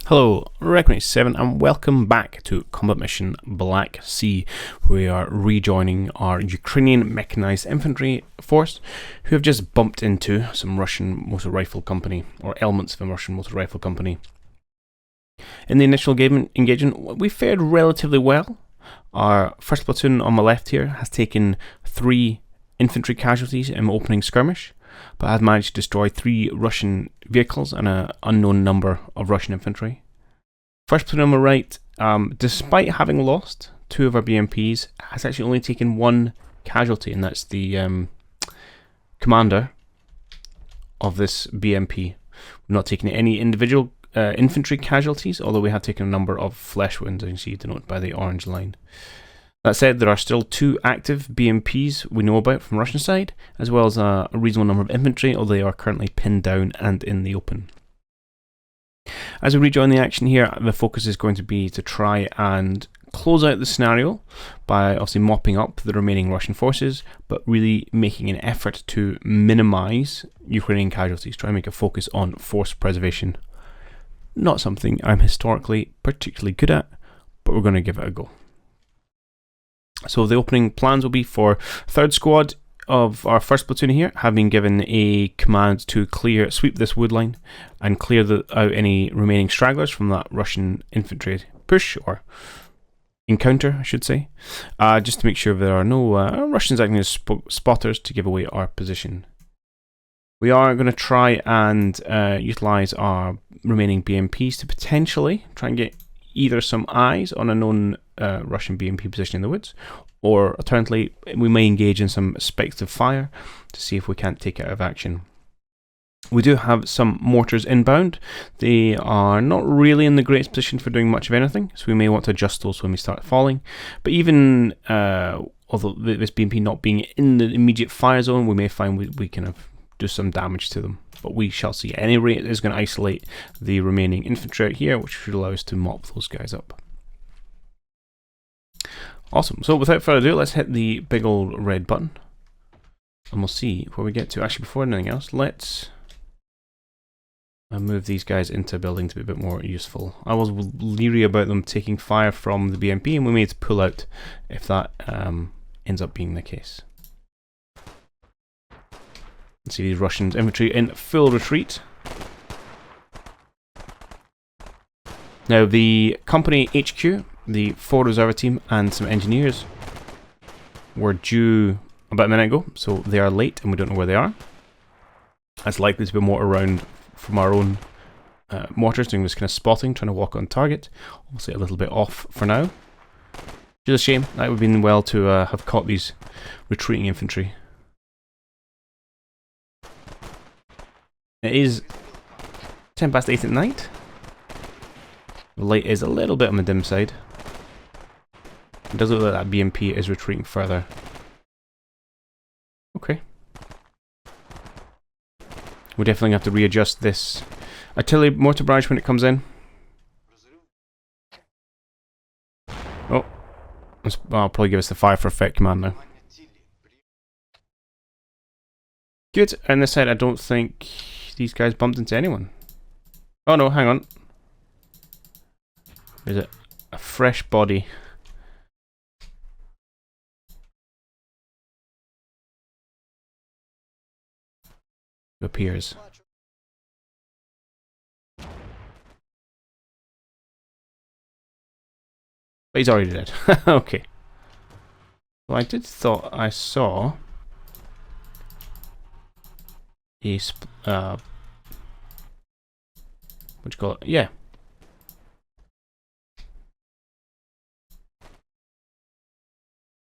Hello, Reckoning7 and welcome back to Combat Mission Black Sea. We are rejoining our Ukrainian mechanized infantry force who have just bumped into some Russian motor rifle company, or elements of a Russian motor rifle company. In the initial engagement, we fared relatively well. Our first platoon on my left here has taken 3 infantry casualties in opening skirmish, but had managed to destroy 3 Russian vehicles and an unknown number of Russian infantry. First platoon on my right, despite having lost 2 of our BMPs, has actually only taken 1 casualty, and that's the commander of this BMP. We've not taken any individual infantry casualties, although we have taken a number of flesh wounds, as you can see denoted by the orange line. That said, there are still 2 active BMPs we know about from Russian side, as well as a reasonable number of infantry, although they are currently pinned down and in the open. As we rejoin the action here, the focus is going to be to try and close out the scenario by obviously mopping up the remaining Russian forces, but really making an effort to minimise Ukrainian casualties, try and make a focus on force preservation. Not something I'm historically particularly good at, but we're going to give it a go. So the opening plans will be for 3rd Squad of our 1st platoon here, having given a command to sweep this wood line and clear out any remaining stragglers from that Russian infantry push, or encounter I should say, just to make sure there are no Russians acting as spotters to give away our position. We are going to try and utilise our remaining BMPs to potentially try and get either some eyes on a known Russian BMP position in the woods, or alternatively we may engage in some speculative fire to see if we can't take it out of action. We do have some mortars inbound. They are not really in the greatest position for doing much of anything, so we may want to adjust those when we start falling. But even although this BMP not being in the immediate fire zone, we may find we can do some damage to them. But we shall see. At any rate, it is going to isolate the remaining infantry out here, which should allow us to mop those guys up. Awesome. So without further ado, let's hit the big old red button, and we'll see where we get to. Actually, before anything else, let's move these guys into a building to be a bit more useful. I was leery about them taking fire from the BMP, and we may need to pull out if that ends up being the case. See these Russian infantry in full retreat. Now the company HQ, the 4 reserve team and some engineers were due about a minute ago, so they are late and we don't know where they are. That's likely to be more around from our own mortars, doing this kind of spotting, trying to walk on target. Obviously a little bit off for now. Just a shame. That would have been well to have caught these retreating infantry. It is 8:10 at night. The light is a little bit on the dim side. It does look like that BMP is retreating further. Okay. We definitely have to readjust this artillery mortar barrage when it comes in. Oh. I'll probably give us the fire for effect command now. Good. And this side, I don't think these guys bumped into anyone. Oh no, hang on. Is it a fresh body? It appears. But he's already dead. Okay. Well, I did thought I saw a what do you call it? Yeah.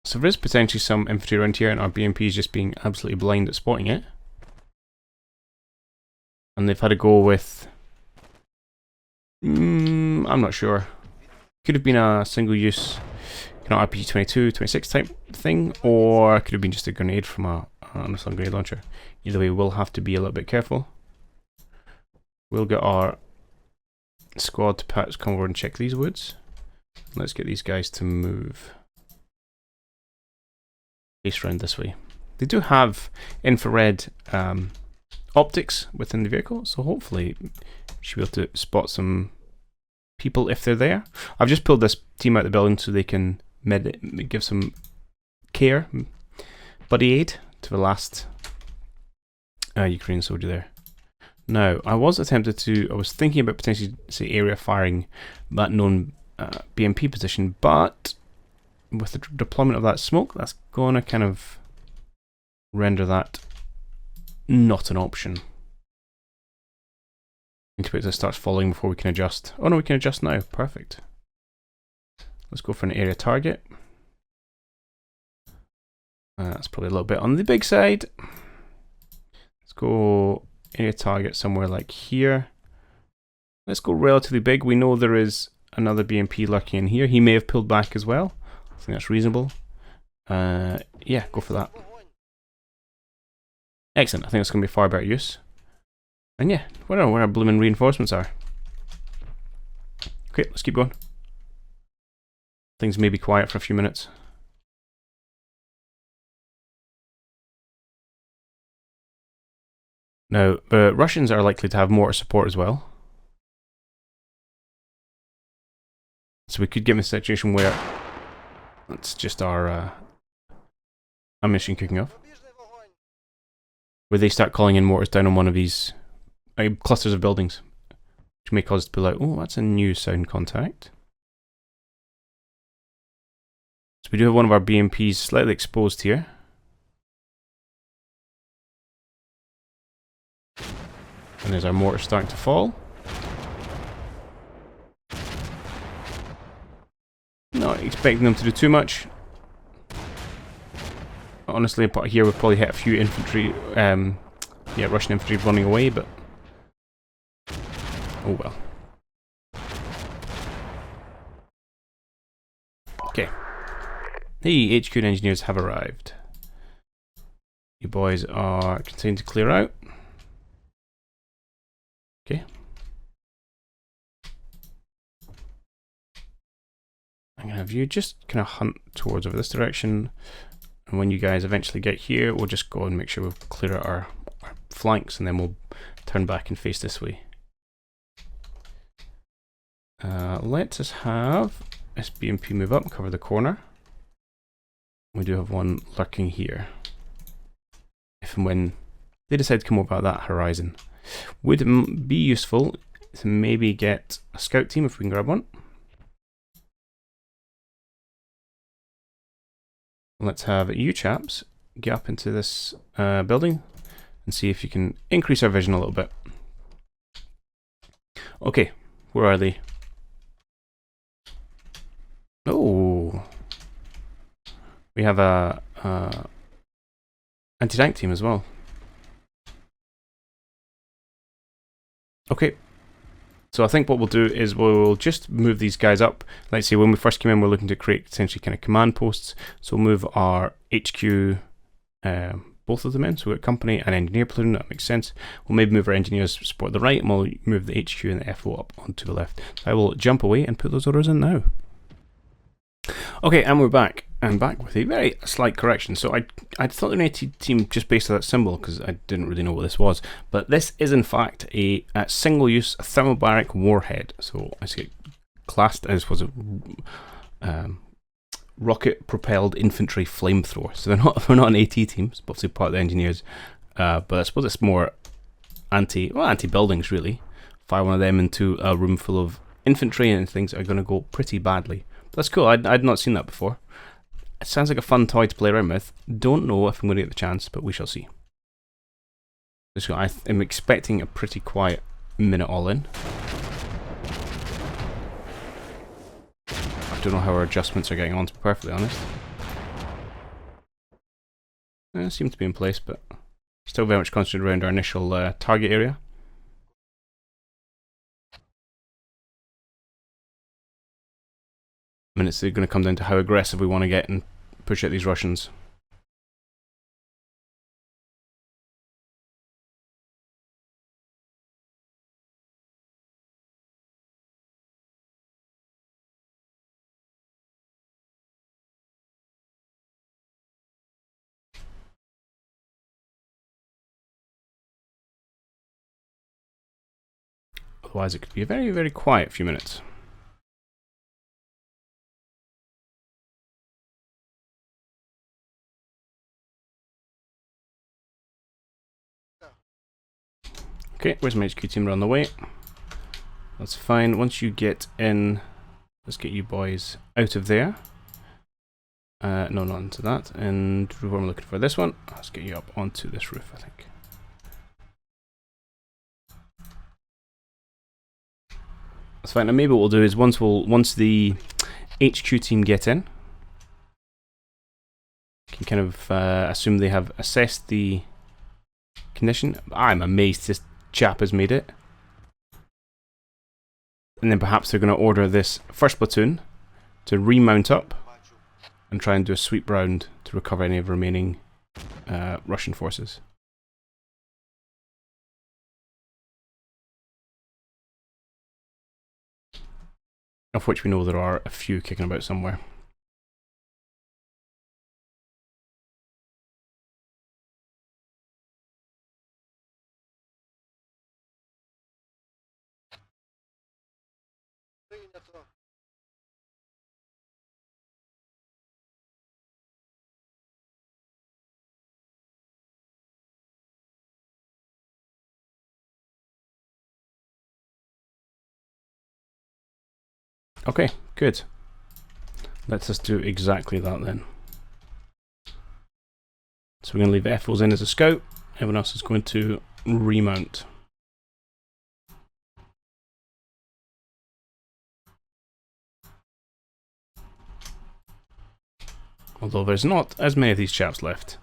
So there is potentially some infantry around here, and our BMP is just being absolutely blind at spotting it. And they've had to go with... I'm not sure. Could have been a single-use RPG-22, 26 type thing, or it could have been just a grenade from an underslung grenade launcher. Either way, we'll have to be a little bit careful. We'll get our squad to perhaps come over and check these woods. Let's get these guys to move. Face round this way. They do have infrared optics within the vehicle, so hopefully we should be able to spot some people if they're there. I've just pulled this team out of the building so they can give some care, buddy aid to the last Ukrainian soldier there. Now, I was thinking about potentially, say, area firing that known BMP position, but with the deployment of that smoke, that's gonna kind of render that not an option. Need to wait till it starts falling before we can adjust. Oh no, we can adjust now. Perfect. Let's go for an area target. That's probably a little bit on the big side. Let's go area target somewhere like here. Let's go relatively big. We know there is another BMP lurking in here. He may have pulled back as well. I think that's reasonable. Yeah, go for that. Excellent. I think that's going to be far better use. And yeah, where our blooming reinforcements are. Okay, let's keep going. Things may be quiet for a few minutes. Now, the Russians are likely to have mortar support as well. So we could get in a situation where that's just our ammunition kicking off. Where they start calling in mortars down on one of these clusters of buildings, which may cause us to pull out. Oh, that's a new sound contact. So we do have one of our BMPs slightly exposed here. And there's our mortar starting to fall. Not expecting them to do too much. Honestly, here we've probably hit a few infantry, yeah, Russian infantry running away, but oh well. Okay. Hey, HQ and engineers have arrived. You boys are continuing to clear out. Okay. I'm going to have you just kind of hunt towards over this direction. And when you guys eventually get here, we'll just go and make sure we've cleared out our flanks, and then we'll turn back and face this way. Let us have SBMP move up and cover the corner. We do have one lurking here. If and when they decide to come over that horizon. Would it be useful to maybe get a scout team if we can grab one? Let's have you chaps get up into this building and see if you can increase our vision a little bit. Okay, where are they? Oh, we have a anti-tank team as well. Okay, so I think what we'll do is we'll just move these guys up. Let's say when we first came in, we're looking to create essentially kind of command posts. So we'll move our HQ, both of them in. So we've got company and engineer platoon. That makes sense. We'll maybe move our engineers to support the right, and we'll move the HQ and the FO up onto the left. So I will jump away and put those orders in now. Okay, and we're back. I'm back with a very slight correction. So I thought an AT team just based on that symbol because I didn't really know what this was. But this is in fact a single-use thermobaric warhead. So I see it classed as was a rocket-propelled infantry flamethrower. So they're not an AT team. It's obviously part of the engineers. But I suppose it's more anti-buildings really. Fire one of them into a room full of infantry and things are going to go pretty badly. That's cool. I'd not seen that before. It sounds like a fun toy to play around with. Don't know if I'm going to get the chance, but we shall see. So I'm expecting a pretty quiet minute all in. I don't know how our adjustments are getting on, to be perfectly honest. They seem to be in place, but still very much concentrated around our initial target area. I mean, it's going to come down to how aggressive we want to get and push at these Russians. Otherwise, it could be a very, very quiet few minutes. Okay, where's my HQ team? They're on the way. That's fine. Once you get in, let's get you boys out of there. No, not into that. And what am I looking for? This one. Let's get you up onto this roof, I think. That's fine. And maybe what we'll do is once the HQ team get in, can kind of assume they have assessed the condition. I'm amazed this chap has made it. And then perhaps they're going to order this first platoon to remount up and try and do a sweep round to recover any of the remaining Russian forces. Of which we know there are a few kicking about somewhere. Okay, good. Let's just do exactly that then. So we're going to leave Ethels in as a scout. Everyone else is going to remount. Although there's not as many of these chaps left.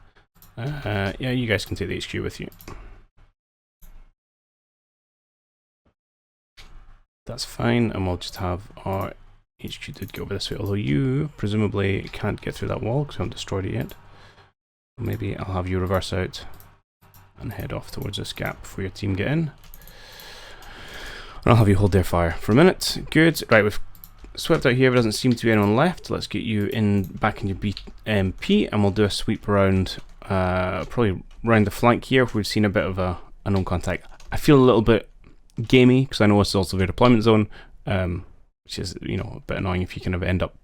Yeah, you guys can take the HQ with you. That's fine, and we'll just have our HQ did go over this way, although you presumably can't get through that wall because we haven't destroyed it yet. Maybe I'll have you reverse out and head off towards this gap before your team get in. And I'll have you hold their fire for a minute. Good. Right, we've swept out here. There doesn't seem to be anyone left. Let's get you in back in your BMP, and we'll do a sweep around, probably around the flank here. If we've seen a bit of a known contact. I feel a little bit gamey because I know it's also their deployment zone, which is, you know, a bit annoying if you kind of end up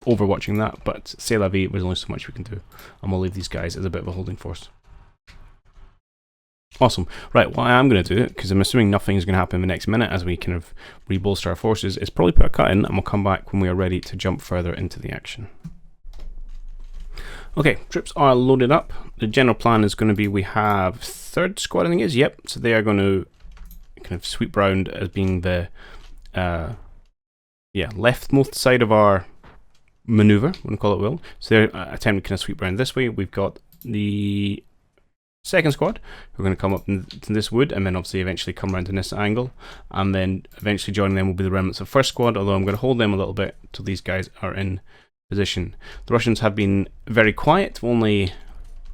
overwatching that. But c'est la vie, there's only so much we can do, and we'll leave these guys as a bit of a holding force. Awesome. Right, what I am going to do, because I'm assuming nothing is going to happen in the next minute as we kind of rebolster our forces, is probably put a cut in, and we'll come back when we are ready to jump further into the action. Okay, troops are loaded up. The general plan is going to be we have 3rd squad, I think it is. Yep, so they are going to kind of sweep round as being the leftmost side of our maneuver, we'll call it will. So they're attempting to kind of sweep around this way. We've got the 2nd squad who are going to come up to this wood and then obviously eventually come around in this angle, and then eventually joining them will be the remnants of 1st squad, although I'm going to hold them a little bit till these guys are in position. The Russians have been very quiet. Only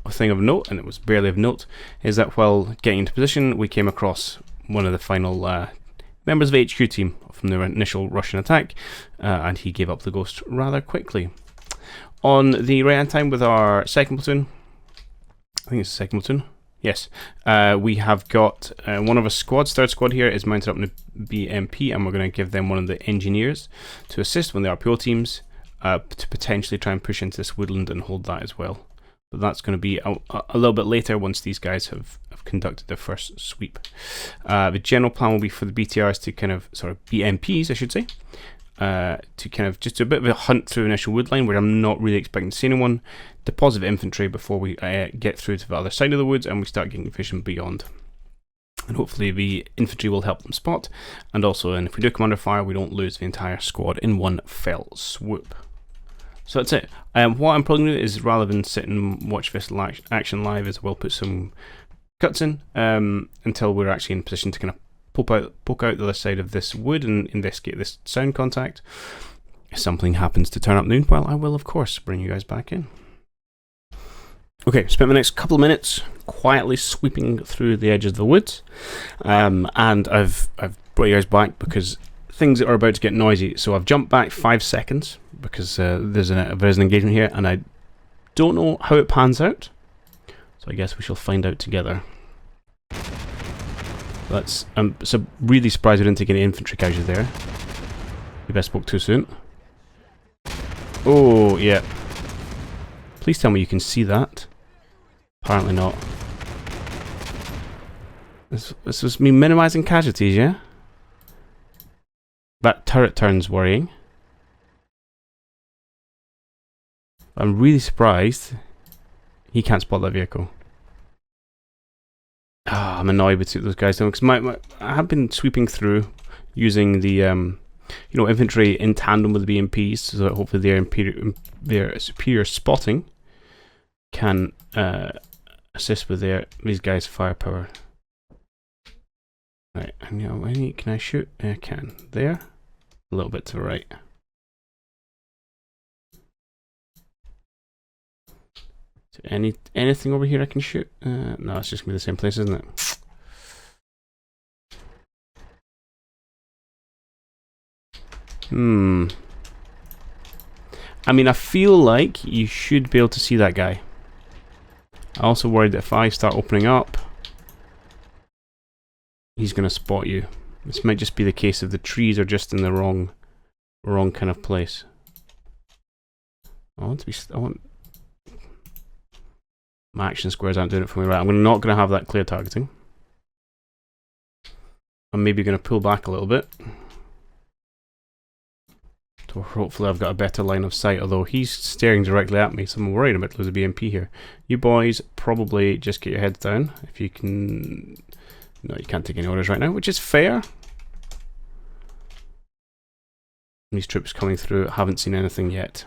a thing of note, and it was barely of note, is that while getting into position we came across one of the final members of the HQ team from the initial Russian attack, and he gave up the ghost rather quickly. On the right-hand time with our 2nd platoon, I think it's the 2nd platoon, yes, we have got one of our squads, 3rd squad here, is mounted up in the BMP, and we're going to give them one of the engineers to assist when the RPO teams to potentially try and push into this woodland and hold that as well. But that's going to be a little bit later once these guys have conducted their first sweep. The general plan will be for the BTRs to kind of, BMPs I should say, to kind of just do a bit of a hunt through initial wood line where I'm not really expecting to see anyone, deposit infantry before we get through to the other side of the woods and we start getting vision beyond. And hopefully the infantry will help them spot, and also, and if we do come under fire, we don't lose the entire squad in one fell swoop. So that's it. What I'm probably going to do is, rather than sit and watch this action live, is I will put some cuts in until we're actually in position to kind of poke out the other side of this wood and investigate this sound contact. If something happens to turn up noon, well, I will of course bring you guys back in. Okay, spent the next couple of minutes quietly sweeping through the edges of the woods, and I've brought you guys back because things are about to get noisy. So I've jumped back 5 seconds because there's an engagement here, and I don't know how it pans out. So I guess we shall find out together. That's so really surprised we didn't take any infantry casualties there. Maybe I spoke too soon. Oh yeah. Please tell me you can see that. Apparently not. This was me minimizing casualties, yeah? That turret turn's worrying. I'm really surprised he can't spot that vehicle. Ah, I'm annoyed with those guys though, because I have been sweeping through using the infantry in tandem with the BMPs, so that hopefully their superior spotting can assist with these guys' firepower. Right, and can I shoot? I can. There, a little bit to the right. So anything over here I can shoot? No, it's just gonna be the same place, isn't it? I mean, I feel like you should be able to see that guy. I'm also worried that if I start opening up, he's going to spot you. This might just be the case if the trees are just in the wrong kind of place. I want my action squares aren't doing it for me right. I'm not going to have that clear targeting. I'm maybe going to pull back a little bit. So hopefully I've got a better line of sight, although he's staring directly at me, so I'm worried about losing a BMP here. You boys probably just get your heads down if you can. No, you can't take any orders right now, which is fair. These troops coming through, haven't seen anything yet.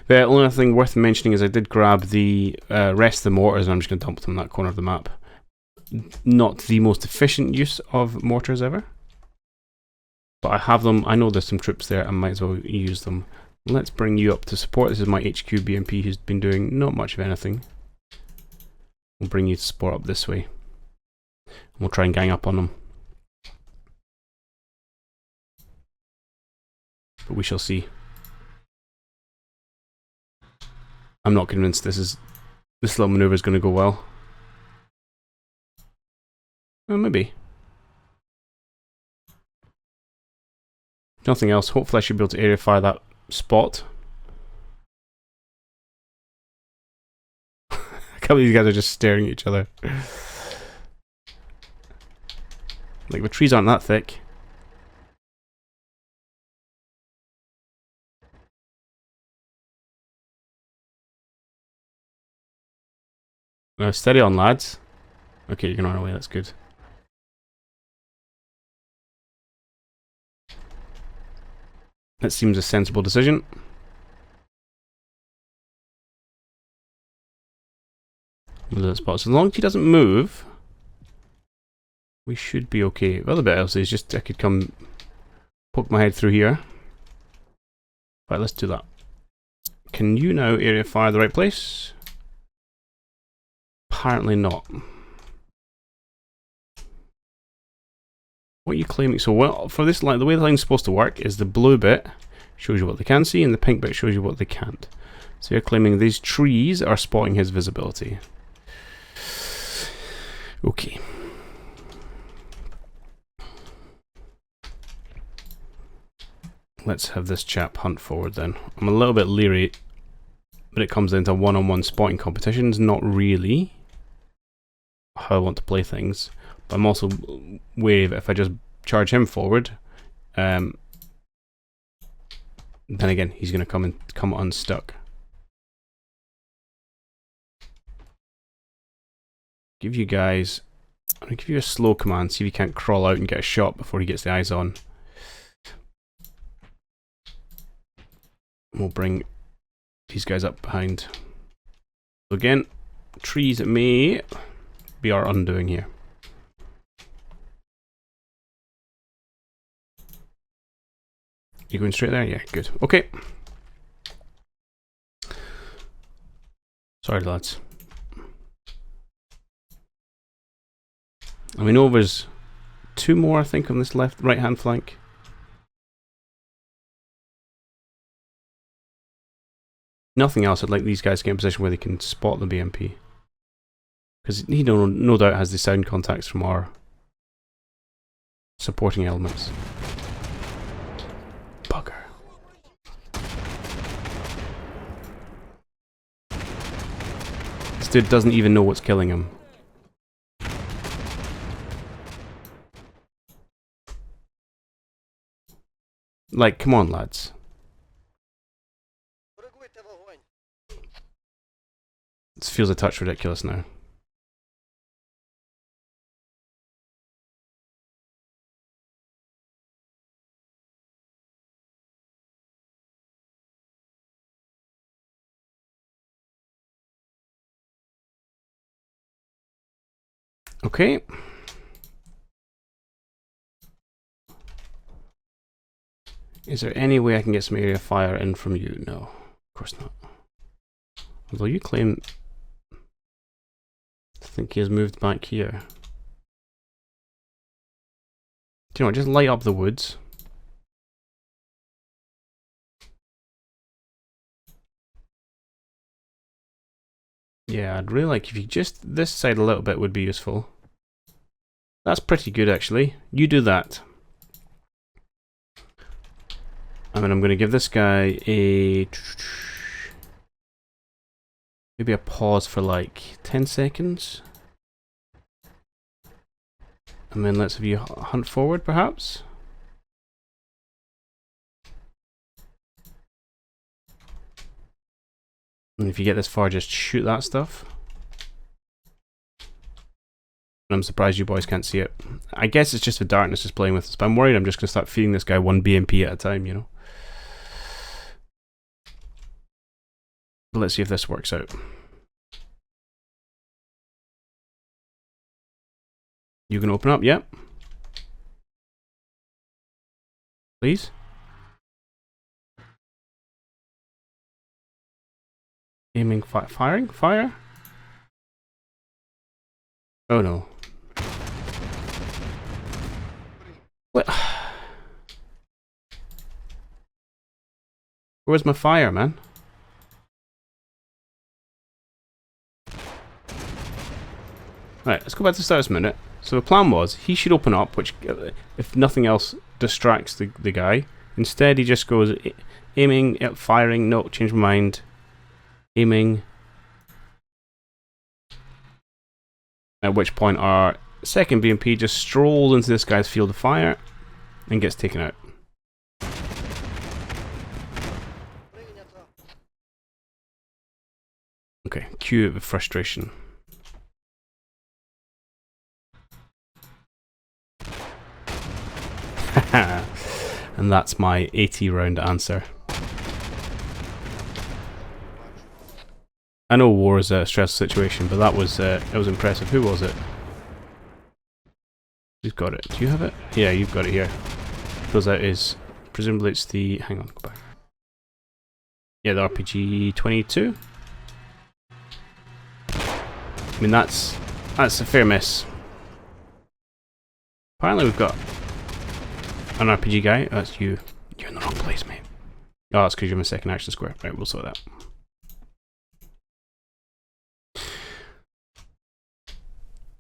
The only thing worth mentioning is I did grab the rest of the mortars, and I'm just going to dump them in that corner of the map. Not the most efficient use of mortars ever, but I have them. I know there's some troops there, I might as well use them. Let's bring you up to support. This is my HQ BMP who's been doing not much of anything. We'll bring you to support up this way. We'll try and gang up on them. But we shall see. I'm not convinced this little maneuver is going to go well. Well, maybe. If nothing else, hopefully I should be able to area fire that spot. I can't believe these guys are just staring at each other. Like, the trees aren't that thick. No, steady on, lads. Okay, you're going to run away, that's good. That seems a sensible decision. Spot. So as long as he doesn't move, we should be okay. The other bit else is just I could come poke my head through here. Right, let's do that. Can you now area fire the right place? Apparently not. What are you claiming? So, well, for this line, the way the line's supposed to work is the blue bit shows you what they can see, and the pink bit shows you what they can't. So you're claiming these trees are spotting his visibility. Okay. Let's have this chap hunt forward then. I'm a little bit leery when it comes into one-on-one spotting competitions. Not really how I want to play things. But I'm also wary that if I just charge him forward, then again he's going to come unstuck. Give you guys, I'm going to give you a slow command, see if you can't crawl out and get a shot before he gets the eyes on. We'll bring these guys up behind. So again, trees may be our undoing here. You going straight there? Yeah, good. Okay. Sorry, lads. And we know there's two more, I think, on this right-hand flank. Nothing else. I'd like these guys to get in a position where they can spot the BMP. Because he no doubt has the sound contacts from our supporting elements. Bugger. This dude doesn't even know what's killing him. Like, come on, lads. This feels a touch ridiculous now. Okay. Is there any way I can get some area of fire in from you? No, of course not. Although you claim... I think he has moved back here. Do you know what, just light up the woods. Yeah, I'd really like if you just... This side a little bit would be useful. That's pretty good, actually. You do that. I mean, I'm going to give this guy a... Maybe a pause for like 10 seconds. And then let's have you hunt forward, perhaps? And if you get this far, just shoot that stuff. I'm surprised you boys can't see it. I guess it's just the darkness just playing with us, but I'm worried I'm just going to start feeding this guy one BMP at a time, you know? But let's see if this works out. You can open up, yep. Please? Aiming, firing? Fire? Oh no. What? Where's my fire, man? Right, let's go back to the start a minute. So the plan was, he should open up, which, if nothing else, distracts the guy. Instead, he just goes aiming, firing, no, change my mind. Aiming. At which point our second BMP just strolls into this guy's field of fire and gets taken out. Okay, cue the frustration. And that's my 80 round answer. I know war is a stressful situation, but that was impressive. Who was it? Who's got it? Do you have it? Yeah, you've got it here. Fills out is presumably it's the... Hang on, go back. Yeah, the RPG 22. I mean, that's a fair miss. Apparently we've got an RPG guy. Oh, that's you. You're in the wrong place, mate. Oh, that's because you're in the second action square. Right, we'll sort that.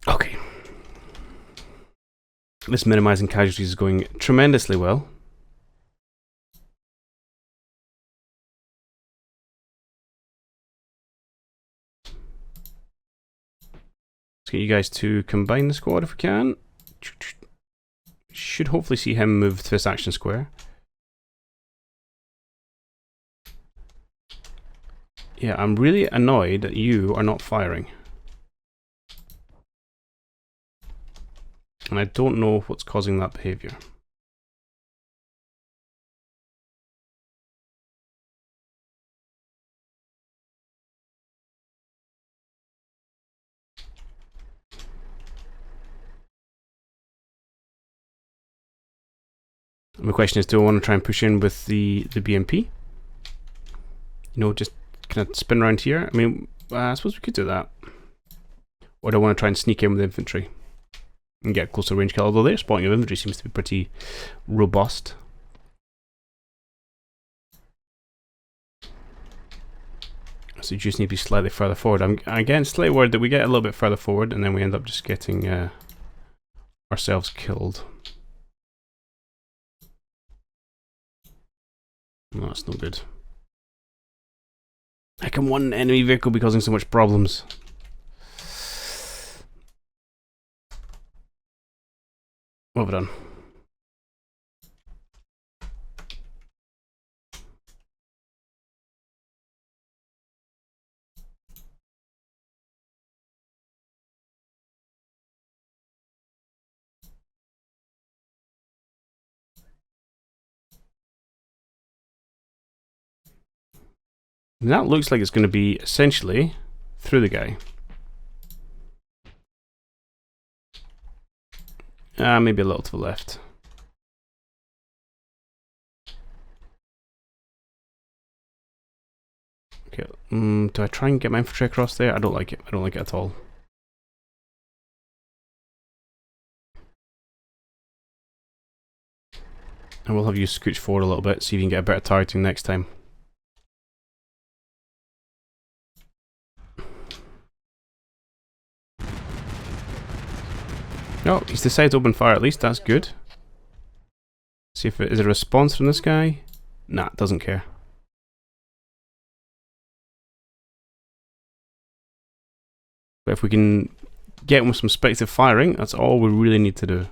Okay. This minimizing casualties is going tremendously well. Let's get you guys to combine the squad if we can. Should hopefully see him move to this action square. Yeah, I'm really annoyed that you are not firing. And I don't know what's causing that behavior. And the question is, do I want to try and push in with the BMP? You know, just kind of spin around here? I mean, I suppose we could do that. Or do I want to try and sneak in with infantry and get a closer range kill? Although their spotting of infantry seems to be pretty robust. So you just need to be slightly further forward. I'm again slightly worried that we get a little bit further forward and then we end up just getting ourselves killed. No, that's no good. How can one enemy vehicle be causing so much problems? What have I done? And that looks like it's going to be essentially through the guy. Maybe a little to the left. Okay, do I try and get my infantry across there? I don't like it. I don't like it at all. And we'll have you scooch forward a little bit, see if you can get a better targeting next time. Oh, he's decided to open fire at least, that's good. See if it is a response from this guy. Nah, doesn't care. But if we can get him with some speculative firing, that's all we really need to do.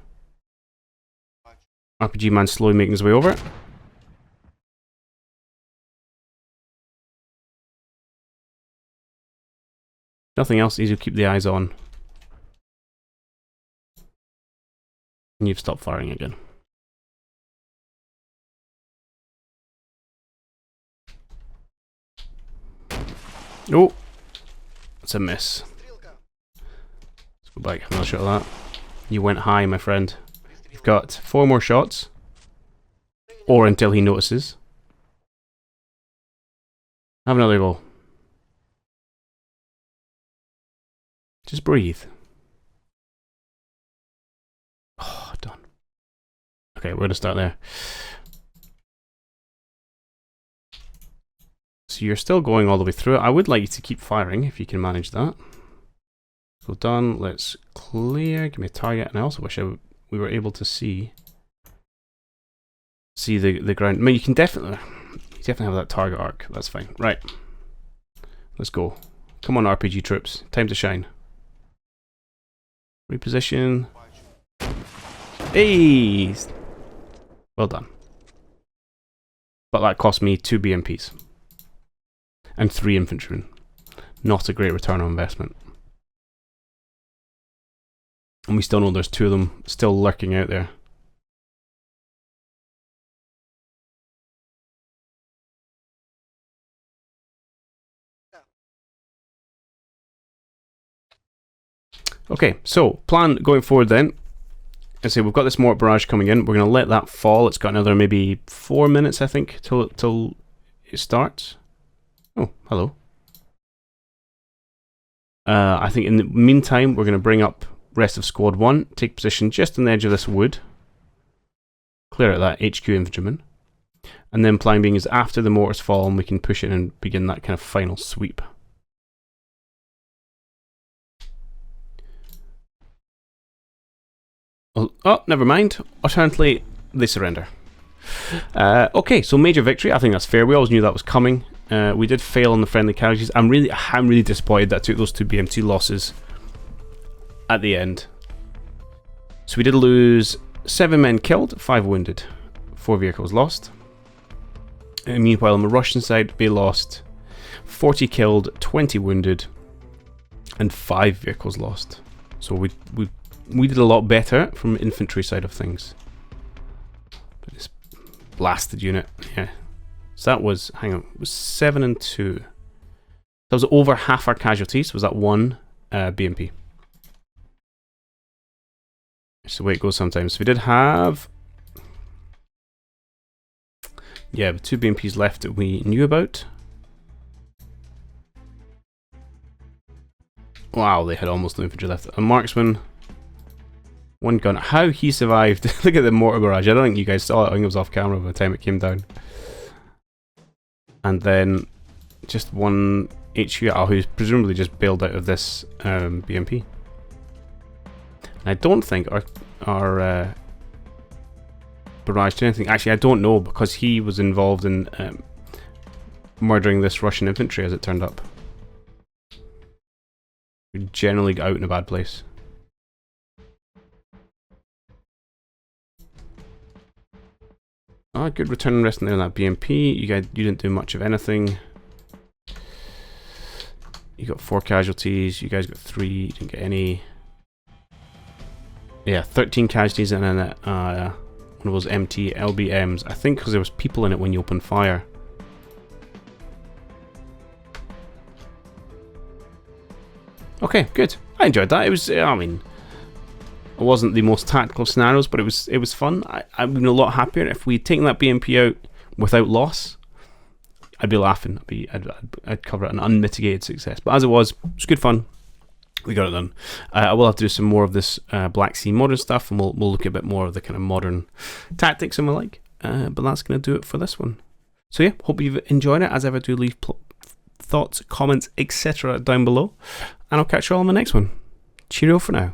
RPG man slowly making his way over. Nothing else, easy to keep the eyes on. And you've stopped firing again. Oh! It's a miss. Let's go back, have another shot of that. You went high, my friend. You've got 4 more shots. Or until he notices. Have another go. Just breathe. Oh, done. Okay, we're going to start there. So you're still going all the way through it. I would like you to keep firing if you can manage that. So done. Let's clear. Give me a target. And I also wish we were able to see the ground. I mean, you definitely have that target arc. That's fine. Right. Let's go. Come on, RPG troops. Time to shine. Reposition. Hey! Well done. But that cost me 2 BMPs. And 3 infantrymen. Not a great return on investment. And we still know there's 2 of them still lurking out there. Okay, so plan going forward then. I say we've got this mortar barrage coming in. We're going to let that fall. It's got another maybe 4 minutes, I think, till it starts. Oh, hello. I think in the meantime, we're going to bring up rest of squad 1, take position just on the edge of this wood. Clear out that HQ infantryman. And then plan being is after the mortars fall, and we can push in and begin that kind of final sweep. Oh, never mind. Alternatively, they surrender. Okay, so major victory. I think that's fair. We always knew that was coming. We did fail on the friendly casualties. I'm really disappointed that I took those 2 BM2 losses at the end. So we did lose 7 men killed, 5 wounded, 4 vehicles lost. And meanwhile, on the Russian side, we lost 40 killed, 20 wounded, and 5 vehicles lost. So we did a lot better from the infantry side of things. But this blasted unit, yeah. So that was, hang on, it was 7 and 2. That was over half our casualties, was that 1 BMP. It's the way it goes sometimes. So we did have, yeah, 2 BMPs left that we knew about. Wow, they had almost no infantry left. A marksman, 1 gun. How he survived. Look at the mortar barrage. I don't think you guys saw it. I think it was off camera by the time it came down. And then just 1 HQ who's presumably just bailed out of this BMP. And I don't think our barrage did anything. Actually, I don't know, because he was involved in murdering this Russian infantry, as it turned up. We generally got out in a bad place. Oh, good return and resting there on that BMP. You didn't do much of anything. You got 4 casualties. You guys got 3. You didn't get any. Yeah, 13 casualties and then one of those MT LBMs. I think because there was people in it when you opened fire. Okay, good. I enjoyed that. It was, I mean, it wasn't the most tactical scenarios, but it was fun. I'd been a lot happier if we'd taken that BMP out without loss. I'd be laughing. I'd cover it an unmitigated success. But as it was good fun. We got it done. I will have to do some more of this Black Sea modern stuff, and we'll look at a bit more of the kind of modern tactics and the like. But that's going to do it for this one. So yeah, hope you've enjoyed it. As ever, do leave thoughts, comments, etc. down below, and I'll catch you all on the next one. Cheerio for now.